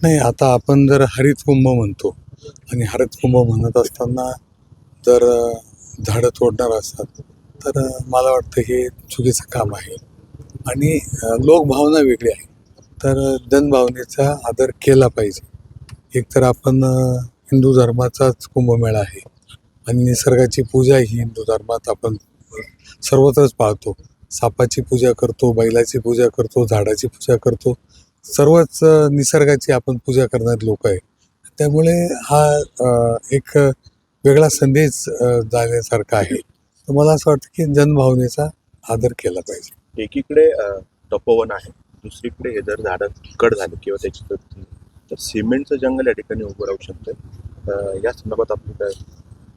नाही, आता आपण जर हरित कुंभ म्हणतो आणि हरित कुंभ म्हणत असताना जर झाडं तोडणार असतात तर मला वाटतं हे चुकीचं काम आहे. आणि लोकभावना वेगळी आहे, तर जनभावनेचा आदर केला पाहिजे. एकतर आपण हिंदू धर्माचाच कुंभमेळा आहे आणि निसर्गाची पूजा ही हिंदू धर्मात आपण सर्वत्रच पाळतो. सापाची पूजा करतो, बैलाची पूजा करतो, झाडाची पूजा करतो. सर्वच निसर्गाची आपण पूजा करणारे लोक आहे. त्यामुळे हा एक वेगळा संदेश जाण्यासारखा आहे. तर मला असं वाटतं की जनभावनेचा आदर केला पाहिजे. एकीकडे तपोवन आहे, दुसरीकडे हे जर झाडं कट झाली किंवा त्याची तर सिमेंटचं जंगल या ठिकाणी उभं राहू शकतं. या संदर्भात आपण काय?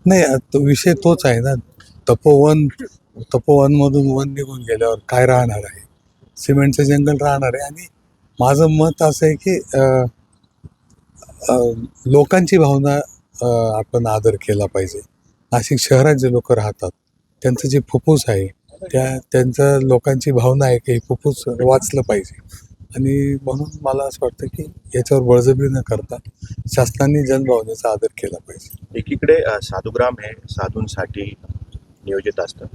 नाही, तो विषय तोच आहे ना. तपोवनमधून वन निघून गेल्यावर काय राहणार आहे? सिमेंटचं जंगल राहणार आहे. आणि माझं मत असं आहे की लोकांची भावना आपण आदर केला पाहिजे. नाशिक शहरात जे लोक राहतात त्यांचं जे फुफ्फुस आहे त्यांचं लोकांची भावना आहे की हे फुफ्फुस वाचलं पाहिजे. आणि म्हणून मला असं वाटतं की याच्यावर बळजबरी न करता शासनाने जनभावनेचा आदर केला पाहिजे. एकीकडे साधुग्राम हे साधूंसाठी नियोजित असतं,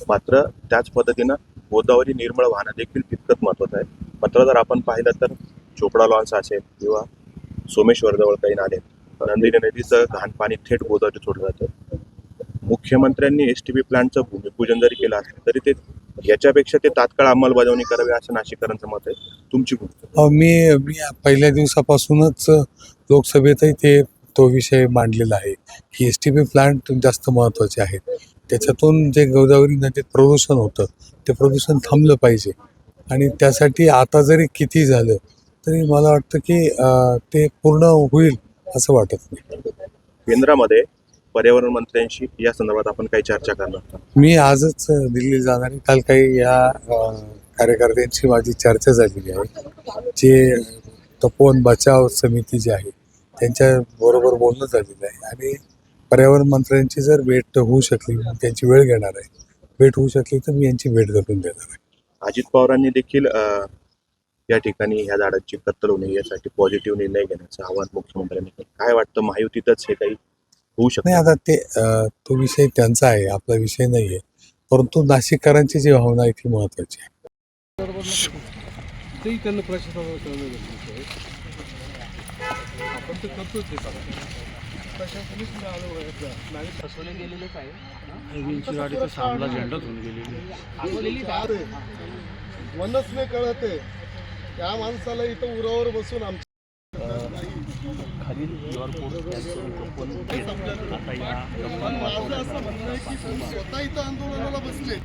मात्र त्याच पद्धतीनं गोदावरी निर्मळ वाहनं देखील तितकंच महत्त्वाचं आहे. मात्र जर आपण पाहिलं तर चोपडा लॉन्स असेल किंवा सोमेश्वरजवळ काही नाले, नंदिनी नदीचं घाण पाणी थेट गोदावरी सोडलं जातं. मुख्यमंत्र्यांनी STP प्लांटचं भूमिपूजन जरी केलं असलं तरी ते याच्यापेक्षा ते तात्काळ अंमलबजावणी करावी असं नाशिककरांचं मत आहे. तुमची भूमिका? मी पहिल्या दिवसापासूनच लोकसभेतही तो विषय मांडलेला आहे की STP प्लांट जास्त महत्त्वाचे आहेत. त्याच्यातून जे गोदावरी नदीत प्रदूषण होतं ते प्रदूषण थांबलं पाहिजे. आणि त्यासाठी आता जरी किती झालं तरी मला वाटतं की ते पूर्ण होईल असं वाटत नाही. केंद्रामध्ये पर्यावरण मंत्र्यांशी या संदर्भात आपण काही चर्चा करणार? मी आजच दिल्ली जाणार आहे. काल काही या कार्यकर्त्यांची माझी चर्चा झालेली आहे. जे तपोवन बचाव समिती जी आहे त्यांच्याबरोबर बोलणं झालेलं आहे. आणि पर्यावरण मंत्र्यांची जर भेट होऊ शकली, त्यांची वेळ घेणार आहे, भेट होऊ शकली तर मी यांची भेट घालून देणार आहे. अजित पवारांनी देखील या ठिकाणी ह्या झाडांची कत्तल होऊ नये यासाठी पॉझिटिव्ह निर्णय घेण्याचं आवाहन मुख्यमंत्र्यांनी केलं. काय वाटतं, महायुतीतच हे काही होऊ शकतं? नाही, आता तो विषय त्यांचा आहे, आपला विषय नाही आहे. परंतु नाशिककरांची जी भावना आहे ती महत्त्वाची आहे. गाडी तर सामला झेंडा घेऊन गेलेली वनच नाही कळत आहे त्या माणसाला. इथं उरावर बसून आमच्या खाली QR कोड स्कॅन करून आता या माझं असं म्हणणं आहे की तुम्ही स्वतः इथं आंदोलनाला बसले.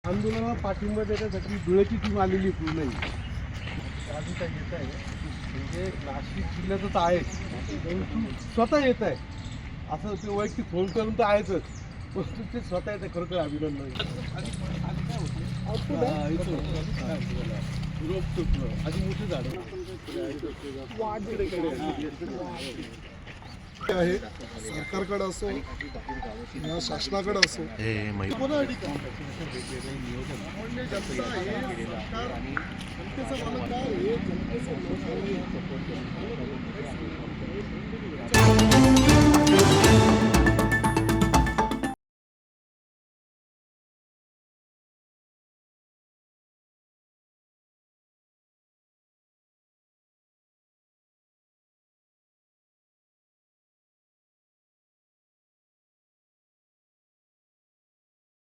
आंदोलनाला पाठिंबा देण्यासाठी धुळ्याची टीम आलेली पूर्ण आधी काय येत आहे म्हणजे नाशिक जिल्ह्यातच आहे, परंतु स्वतः येत आहे. असं ते वैयक्तिक फोन करून तर आहेच, परंतु ते स्वतः येत आहे. खरोखर अभिनंदन. रोप तुटलं आधी मोठे झाड आहे. सरकारकडे असो किंवा शासनाकडे असो जनता आहे, सरकार जनतेचं मालक आहे, जनतेचं